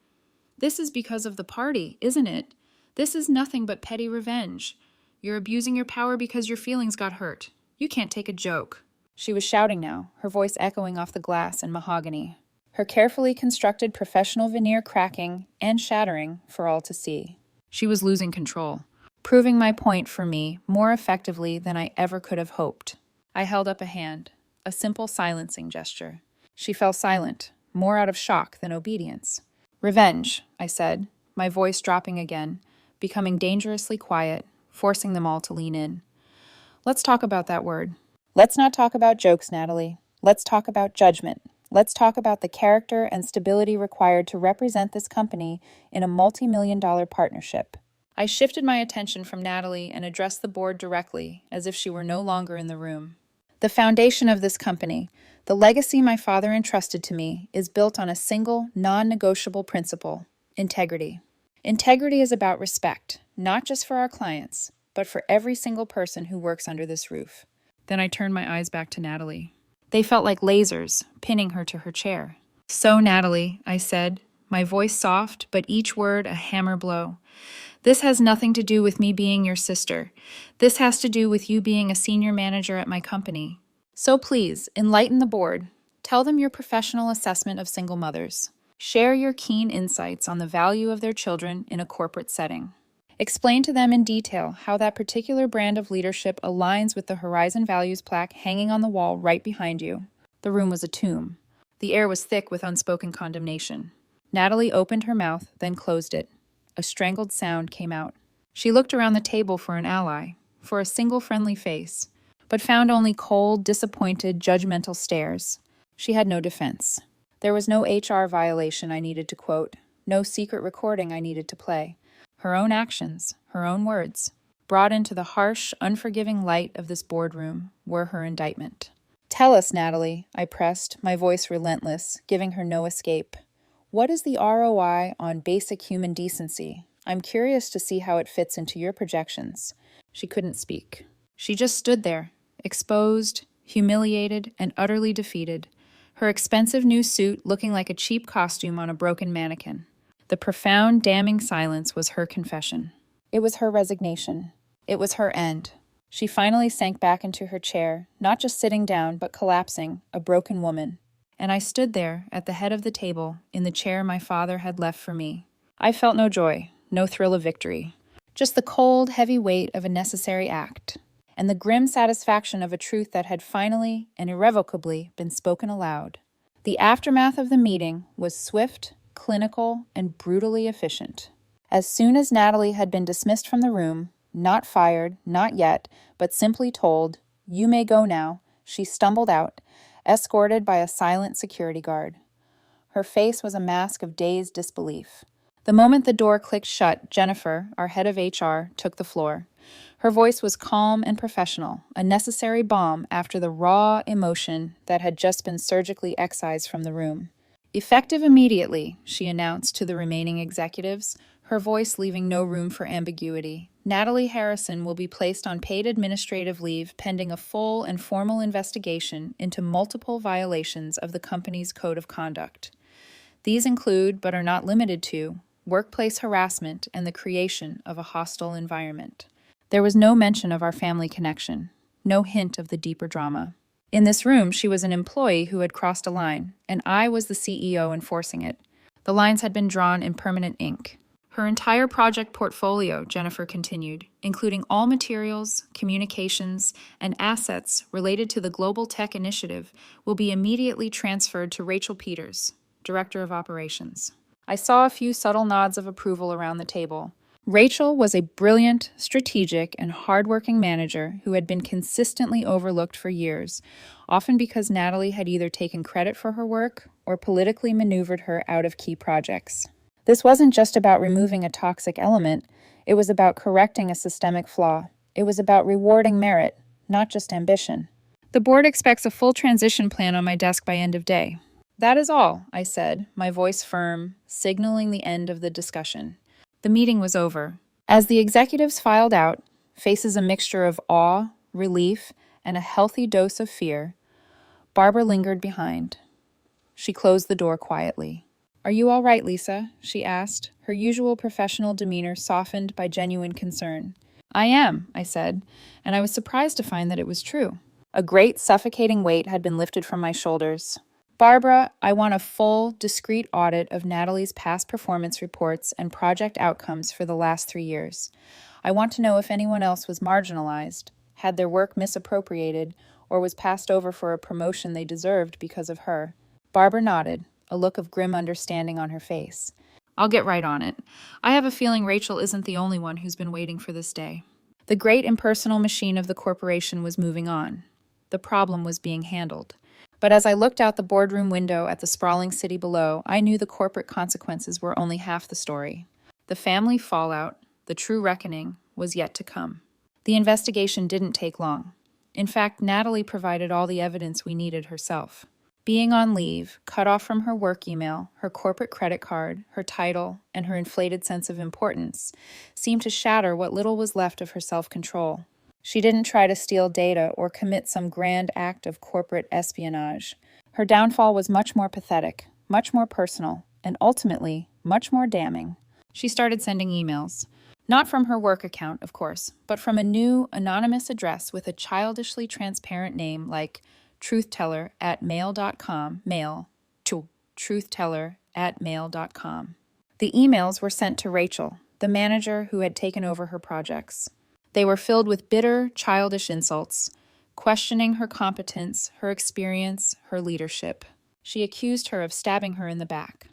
This is because of the party, isn't it? This is nothing but petty revenge. You're abusing your power because your feelings got hurt. You can't take a joke. She was shouting now, her voice echoing off the glass and mahogany, her carefully constructed professional veneer cracking and shattering for all to see. She was losing control, proving my point for me more effectively than I ever could have hoped. I held up a hand, a simple silencing gesture. She fell silent, more out of shock than obedience. Revenge, I said, my voice dropping again, becoming dangerously quiet, forcing them all to lean in. Let's talk about that word. Let's not talk about jokes, Natalie. Let's talk about judgment. Let's talk about the character and stability required to represent this company in a multi-million-dollar partnership. I shifted my attention from Natalie and addressed the board directly, as if she were no longer in the room. The foundation of this company, the legacy my father entrusted to me, is built on a single, non-negotiable principle: integrity. Integrity is about respect, not just for our clients, but for every single person who works under this roof. Then I turned my eyes back to Natalie. They felt like lasers, pinning her to her chair. So, Natalie, I said, my voice soft, but each word a hammer blow. This has nothing to do with me being your sister. This has to do with you being a senior manager at my company. So please, enlighten the board. Tell them your professional assessment of single mothers. Share your keen insights on the value of their children in a corporate setting. Explain to them in detail how that particular brand of leadership aligns with the Horizon Values plaque hanging on the wall right behind you. The room was a tomb. The air was thick with unspoken condemnation. Natalie opened her mouth, then closed it. A strangled sound came out. She looked around the table for an ally, for a single friendly face, but found only cold, disappointed, judgmental stares. She had no defense. There was no HR violation I needed to quote, no secret recording I needed to play. Her own actions, her own words, brought into the harsh, unforgiving light of this boardroom, were her indictment. Tell us, Natalie, I pressed, my voice relentless, giving her no escape. What is the ROI on basic human decency? I'm curious to see how it fits into your projections. She couldn't speak. She just stood there, exposed, humiliated, and utterly defeated, her expensive new suit looking like a cheap costume on a broken mannequin. The profound, damning silence was her confession. It was her resignation. It was her end. She finally sank back into her chair, not just sitting down, but collapsing, a broken woman. And I stood there, at the head of the table, in the chair my father had left for me. I felt no joy, no thrill of victory. Just the cold, heavy weight of a necessary act, and the grim satisfaction of a truth that had finally and irrevocably been spoken aloud. The aftermath of the meeting was swift, clinical, and brutally efficient. As soon as Natalie had been dismissed from the room, not fired, not yet, but simply told, "You may go now," she stumbled out, escorted by a silent security guard. Her face was a mask of dazed disbelief. The moment the door clicked shut, Jennifer, our head of HR, took the floor. Her voice was calm and professional, a necessary balm after the raw emotion that had just been surgically excised from the room. "Effective immediately," she announced to the remaining executives, her voice leaving no room for ambiguity. "Natalie Harrison will be placed on paid administrative leave pending a full and formal investigation into multiple violations of the company's code of conduct. These include, but are not limited to, workplace harassment and the creation of a hostile environment." There was no mention of our family connection, no hint of the deeper drama. In this room, she was an employee who had crossed a line, and I was the CEO enforcing it. The lines had been drawn in permanent ink. Her entire project portfolio, Jennifer continued, including all materials, communications, and assets related to the Global Tech Initiative, will be immediately transferred to Rachel Peters, Director of Operations. I saw a few subtle nods of approval around the table. Rachel was a brilliant, strategic, and hardworking manager who had been consistently overlooked for years, often because Natalie had either taken credit for her work or politically maneuvered her out of key projects. This wasn't just about removing a toxic element, it was about correcting a systemic flaw. It was about rewarding merit, not just ambition. "The board expects a full transition plan on my desk by end of day." "That is all," I said, my voice firm, signaling the end of the discussion. The meeting was over. As the executives filed out, faces a mixture of awe, relief, and a healthy dose of fear, Barbara lingered behind. She closed the door quietly. "Are you all right, Lisa?" she asked, her usual professional demeanor softened by genuine concern. "I am," I said, and I was surprised to find that it was true. A great suffocating weight had been lifted from my shoulders. "Barbara, I want a full, discrete audit of Natalie's past performance reports and project outcomes for the last 3 years. I want to know if anyone else was marginalized, had their work misappropriated, or was passed over for a promotion they deserved because of her." Barbara nodded, a look of grim understanding on her face. "I'll get right on it. I have a feeling Rachel isn't the only one who's been waiting for this day." The great impersonal machine of the corporation was moving on. The problem was being handled. But as I looked out the boardroom window at the sprawling city below, I knew the corporate consequences were only half the story. The family fallout, the true reckoning, was yet to come. The investigation didn't take long. In fact, Natalie provided all the evidence we needed herself. Being on leave, cut off from her work email, her corporate credit card, her title, and her inflated sense of importance, seemed to shatter what little was left of her self-control. She didn't try to steal data or commit some grand act of corporate espionage. Her downfall was much more pathetic, much more personal, and ultimately, much more damning. She started sending emails. Not from her work account, of course, but from a new, anonymous address with a childishly transparent name like truthteller@mail.com, mail to truthteller@mail.com. The emails were sent to Rachel, the manager who had taken over her projects. They were filled with bitter, childish insults, questioning her competence, her experience, her leadership. She accused her of stabbing her in the back,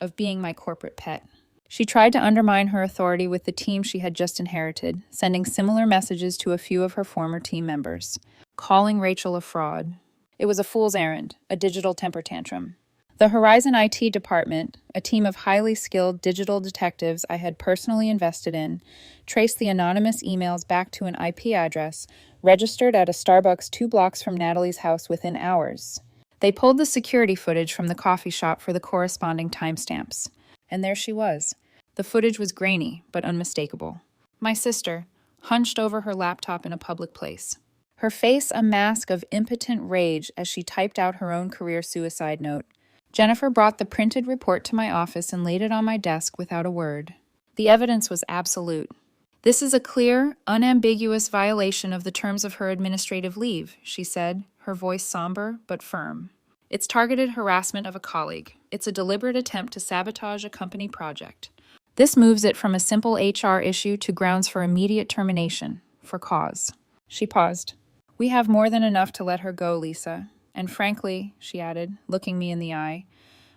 of being my corporate pet. She tried to undermine her authority with the team she had just inherited, sending similar messages to a few of her former team members, calling Rachel a fraud. It was a fool's errand, a digital temper tantrum. The Horizon IT department, a team of highly skilled digital detectives I had personally invested in, traced the anonymous emails back to an IP address registered at a Starbucks 2 blocks from Natalie's house within hours. They pulled the security footage from the coffee shop for the corresponding timestamps. And there she was. The footage was grainy, but unmistakable. My sister, hunched over her laptop in a public place. Her face a mask of impotent rage as she typed out her own career suicide note. Jennifer brought the printed report to my office and laid it on my desk without a word. The evidence was absolute. "This is a clear, unambiguous violation of the terms of her administrative leave," she said, her voice somber but firm. "It's targeted harassment of a colleague. It's a deliberate attempt to sabotage a company project. This moves it from a simple HR issue to grounds for immediate termination, for cause." She paused. "We have more than enough to let her go, Lisa. And frankly," she added, looking me in the eye,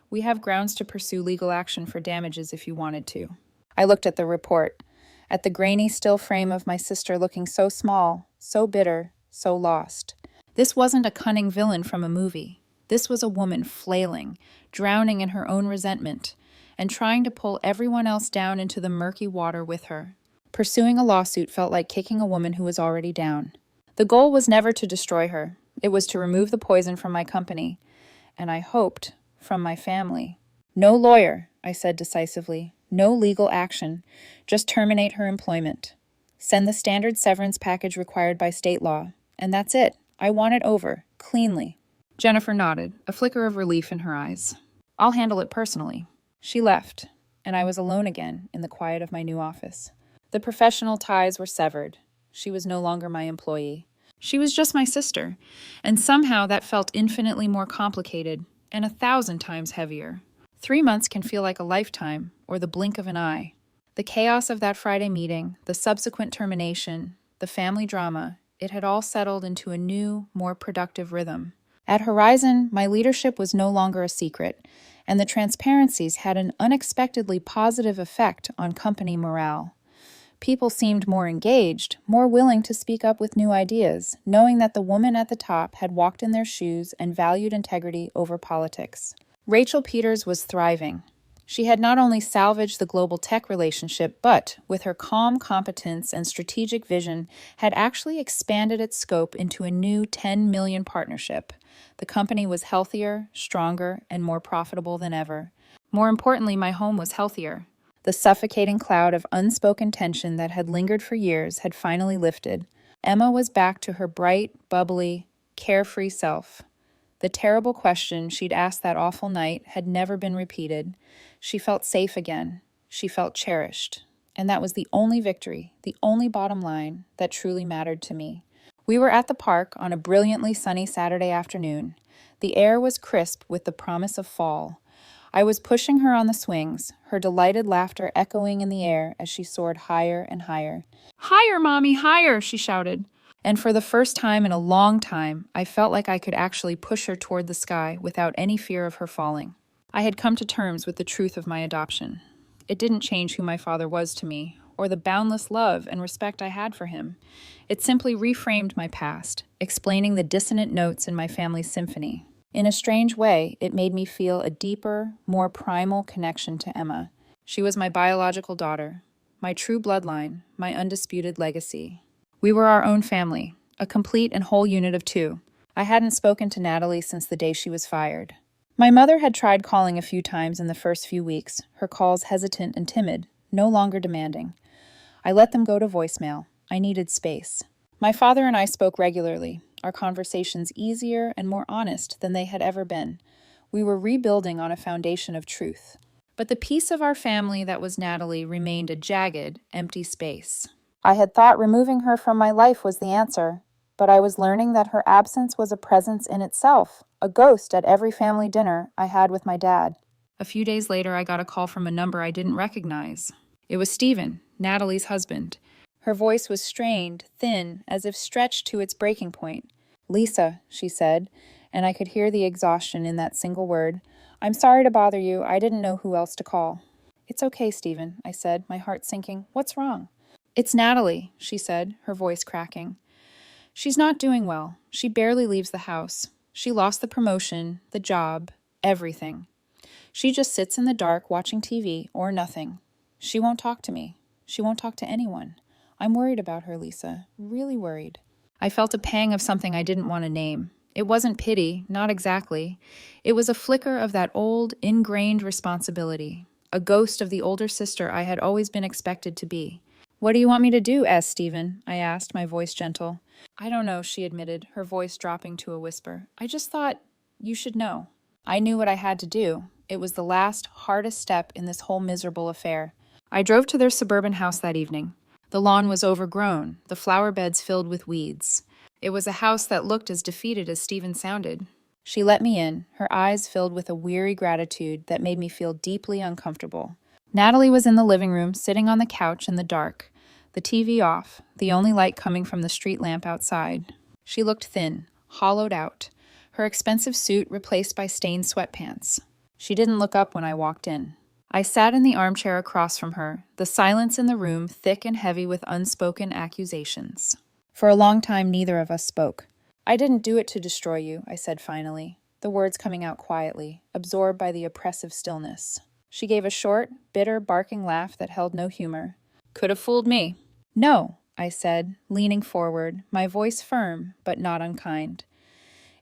"we have grounds to pursue legal action for damages if you wanted to." I looked at the report, at the grainy still frame of my sister looking so small, so bitter, so lost. This wasn't a cunning villain from a movie. This was a woman flailing, drowning in her own resentment, and trying to pull everyone else down into the murky water with her. Pursuing a lawsuit felt like kicking a woman who was already down. The goal was never to destroy her. It was to remove the poison from my company, and I hoped, from my family. "No lawyer," I said decisively. "No legal action. Just terminate her employment. Send the standard severance package required by state law. And that's it. I want it over, cleanly." Jennifer nodded, a flicker of relief in her eyes. "I'll handle it personally." She left, and I was alone again in the quiet of my new office. The professional ties were severed. She was no longer my employee. She was just my sister, and somehow that felt infinitely more complicated and 1,000 times heavier. 3 months can feel like a lifetime, or the blink of an eye. The chaos of that Friday meeting, the subsequent termination, the family drama, it had all settled into a new, more productive rhythm. At Horizon, my leadership was no longer a secret, and the transparencies had an unexpectedly positive effect on company morale. People seemed more engaged, more willing to speak up with new ideas, knowing that the woman at the top had walked in their shoes and valued integrity over politics. Rachel Peters was thriving. She had not only salvaged the global tech relationship, but, with her calm competence and strategic vision, had actually expanded its scope into a new 10 million partnership. The company was healthier, stronger, and more profitable than ever. More importantly, my home was healthier. The suffocating cloud of unspoken tension that had lingered for years had finally lifted. Emma was back to her bright, bubbly, carefree self. The terrible question she'd asked that awful night had never been repeated. She felt safe again. She felt cherished. And that was the only victory, the only bottom line that truly mattered to me. We were at the park on a brilliantly sunny Saturday afternoon. The air was crisp with the promise of fall. I was pushing her on the swings, her delighted laughter echoing in the air as she soared higher and higher. "Higher, Mommy, higher!" she shouted. And for the first time in a long time, I felt like I could actually push her toward the sky without any fear of her falling. I had come to terms with the truth of my adoption. It didn't change who my father was to me, or the boundless love and respect I had for him. It simply reframed my past, explaining the dissonant notes in my family's symphony. In a strange way, it made me feel a deeper, more primal connection to Emma. She was my biological daughter, my true bloodline, my undisputed legacy. We were our own family, a complete and whole unit of two. I hadn't spoken to Natalie since the day she was fired. My mother had tried calling a few times in the first few weeks, her calls hesitant and timid, no longer demanding. I let them go to voicemail. I needed space. My father and I spoke regularly, our conversations easier and more honest than they had ever been. We were rebuilding on a foundation of truth. But the piece of our family that was Natalie remained a jagged, empty space. I had thought removing her from my life was the answer, but I was learning that her absence was a presence in itself, a ghost at every family dinner I had with my dad. A few days later, I got a call from a number I didn't recognize. It was Stephen, Natalie's husband. Her voice was strained, thin, as if stretched to its breaking point. "Lisa," she said, and I could hear the exhaustion in that single word. "I'm sorry to bother you. I didn't know who else to call." "It's okay, Stephen," I said, my heart sinking. "What's wrong?" "It's Natalie," she said, her voice cracking. "She's not doing well. She barely leaves the house. She lost the promotion, the job, everything. She just sits in the dark watching TV or nothing. She won't talk to me. She won't talk to anyone. I'm worried about her, Lisa. Really worried." I felt a pang of something I didn't want to name. It wasn't pity, not exactly. It was a flicker of that old, ingrained responsibility, a ghost of the older sister I had always been expected to be. What do you want me to do, S. Stephen? I asked, my voice gentle. I don't know, she admitted, her voice dropping to a whisper. I just thought you should know. I knew what I had to do. It was the last, hardest step in this whole miserable affair. I drove to their suburban house that evening. The lawn was overgrown, the flower beds filled with weeds. It was a house that looked as defeated as Stephen sounded. She let me in, her eyes filled with a weary gratitude that made me feel deeply uncomfortable. Natalie was in the living room, sitting on the couch in the dark, the TV off, the only light coming from the street lamp outside. She looked thin, hollowed out, her expensive suit replaced by stained sweatpants. She didn't look up when I walked in. I sat in the armchair across from her, the silence in the room thick and heavy with unspoken accusations. For a long time, neither of us spoke. I didn't do it to destroy you, I said finally, the words coming out quietly, absorbed by the oppressive stillness. She gave a short, bitter, barking laugh that held no humor. Could have fooled me. No, I said, leaning forward, my voice firm but not unkind.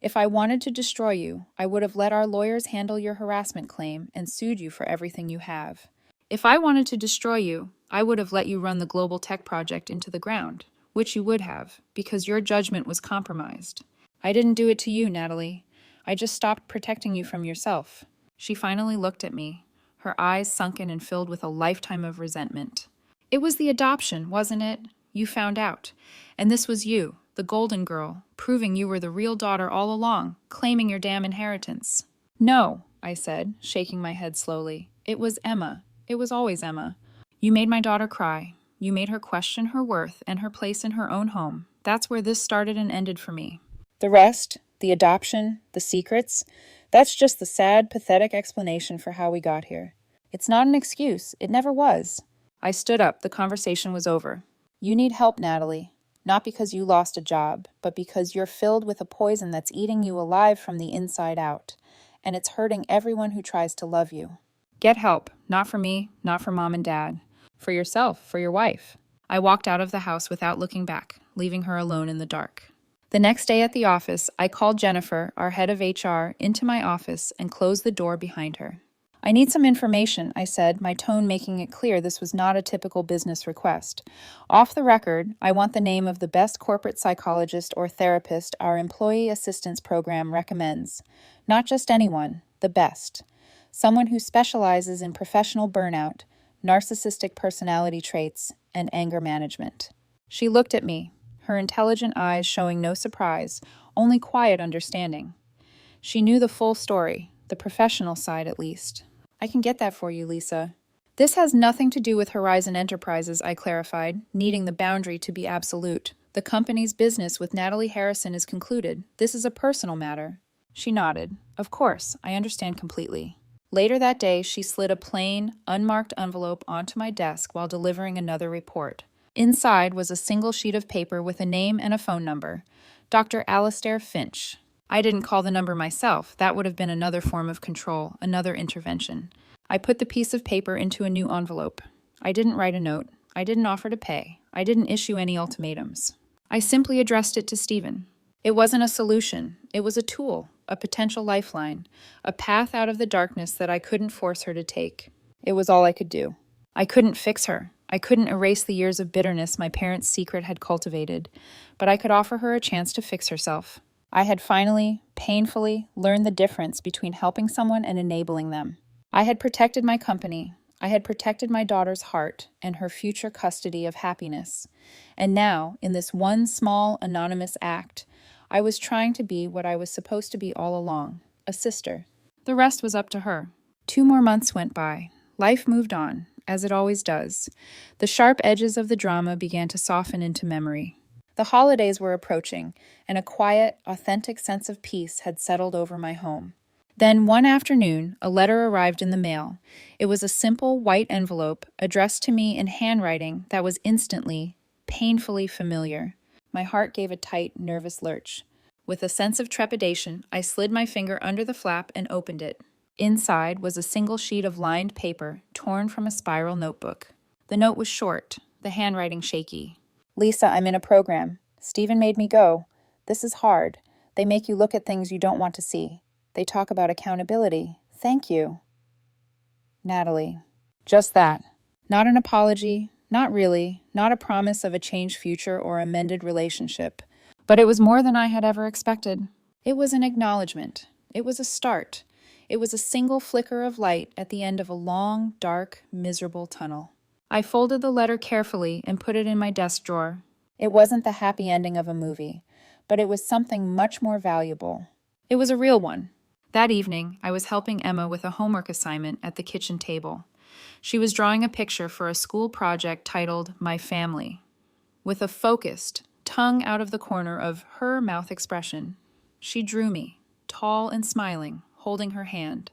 If I wanted to destroy you, I would have let our lawyers handle your harassment claim and sued you for everything you have. If I wanted to destroy you, I would have let you run the global tech project into the ground, which you would have, because your judgment was compromised. I didn't do it to you, Natalie. I just stopped protecting you from yourself. She finally looked at me, her eyes sunken and filled with a lifetime of resentment. It was the adoption, wasn't it? You found out. And this was you, the golden girl, proving you were the real daughter all along, claiming your damn inheritance. No, I said, shaking my head slowly. It was Emma. It was always Emma. You made my daughter cry. You made her question her worth and her place in her own home. That's where this started and ended for me. The rest, the adoption, the secrets, that's just the sad, pathetic explanation for how we got here. It's not an excuse. It never was. I stood up. The conversation was over. You need help, Natalie. Not because you lost a job, but because you're filled with a poison that's eating you alive from the inside out. And it's hurting everyone who tries to love you. Get help. Not for me, not for Mom and Dad. For yourself, for your wife. I walked out of the house without looking back, leaving her alone in the dark. The next day at the office, I called Jennifer, our head of HR, into my office and closed the door behind her. I need some information, I said, my tone making it clear this was not a typical business request. Off the record, I want the name of the best corporate psychologist or therapist our employee assistance program recommends. Not just anyone, the best. Someone who specializes in professional burnout, narcissistic personality traits, and anger management. She looked at me, her intelligent eyes showing no surprise, only quiet understanding. She knew the full story, the professional side at least. I can get that for you, Lisa. This has nothing to do with Horizon Enterprises, I clarified, needing the boundary to be absolute. The company's business with Natalie Harrison is concluded. This is a personal matter. She nodded. Of course, I understand completely. Later that day, she slid a plain, unmarked envelope onto my desk while delivering another report. Inside was a single sheet of paper with a name and a phone number. Dr. Alastair Finch. I didn't call the number myself. That would have been another form of control, another intervention. I put the piece of paper into a new envelope. I didn't write a note. I didn't offer to pay. I didn't issue any ultimatums. I simply addressed it to Stephen. It wasn't a solution. It was a tool, a potential lifeline, a path out of the darkness that I couldn't force her to take. It was all I could do. I couldn't fix her. I couldn't erase the years of bitterness my parents' secret had cultivated, but I could offer her a chance to fix herself. I had finally, painfully, learned the difference between helping someone and enabling them. I had protected my company. I had protected my daughter's heart and her future custody of happiness. And now, in this one small, anonymous act, I was trying to be what I was supposed to be all along, a sister. The rest was up to her. 2 more months went by. Life moved on, as it always does. The sharp edges of the drama began to soften into memory. The holidays were approaching, and a quiet, authentic sense of peace had settled over my home. Then one afternoon, a letter arrived in the mail. It was a simple white envelope addressed to me in handwriting that was instantly, painfully familiar. My heart gave a tight, nervous lurch. With a sense of trepidation, I slid my finger under the flap and opened it. Inside was a single sheet of lined paper torn from a spiral notebook. The note was short, the handwriting shaky. Lisa, I'm in a program. Stephen made me go. This is hard. They make you look at things you don't want to see. They talk about accountability. Thank you. Natalie. Just that. Not an apology, not really, not a promise of a changed future or a mended relationship. But it was more than I had ever expected. It was an acknowledgement. It was a start. It was a single flicker of light at the end of a long, dark, miserable tunnel. I folded the letter carefully and put it in my desk drawer. It wasn't the happy ending of a movie, but it was something much more valuable. It was a real one. That evening, I was helping Emma with a homework assignment at the kitchen table. She was drawing a picture for a school project titled My Family. With a focused, tongue out of the corner of her mouth expression, she drew me, tall and smiling, holding her hand.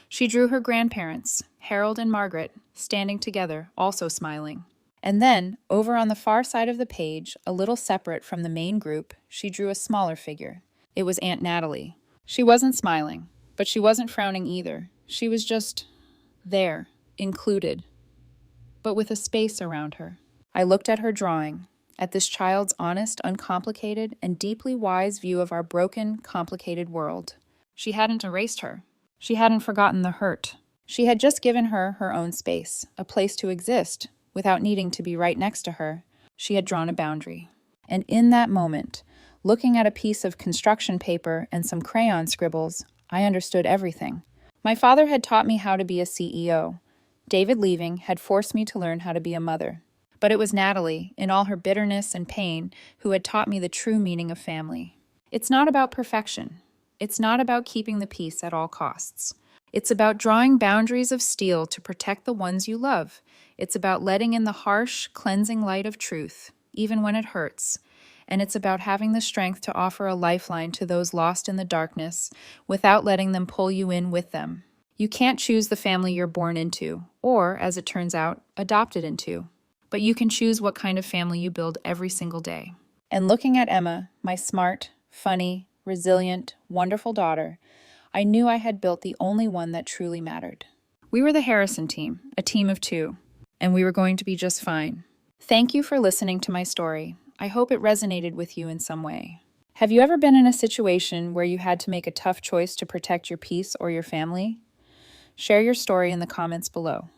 She drew her grandparents, Harold and Margaret, standing together, also smiling. And then, over on the far side of the page, a little separate from the main group, she drew a smaller figure. It was Aunt Natalie. She wasn't smiling, but she wasn't frowning either. She was just there, included, but with a space around her. I looked at her drawing, at this child's honest, uncomplicated, and deeply wise view of our broken, complicated world. She hadn't erased her. She hadn't forgotten the hurt. She had just given her her own space, a place to exist, without needing to be right next to her. She had drawn a boundary. And in that moment, looking at a piece of construction paper and some crayon scribbles, I understood everything. My father had taught me how to be a CEO. David leaving had forced me to learn how to be a mother. But it was Natalie, in all her bitterness and pain, who had taught me the true meaning of family. It's not about perfection. It's not about keeping the peace at all costs. It's about drawing boundaries of steel to protect the ones you love. It's about letting in the harsh, cleansing light of truth, even when it hurts. And it's about having the strength to offer a lifeline to those lost in the darkness without letting them pull you in with them. You can't choose the family you're born into, or, as it turns out, adopted into. But you can choose what kind of family you build every single day. And looking at Emma, my smart, funny, resilient, wonderful daughter, I knew I had built the only one that truly mattered. We were the Harrison team, a team of 2, and we were going to be just fine. Thank you for listening to my story. I hope it resonated with you in some way. Have you ever been in a situation where you had to make a tough choice to protect your peace or your family? Share your story in the comments below.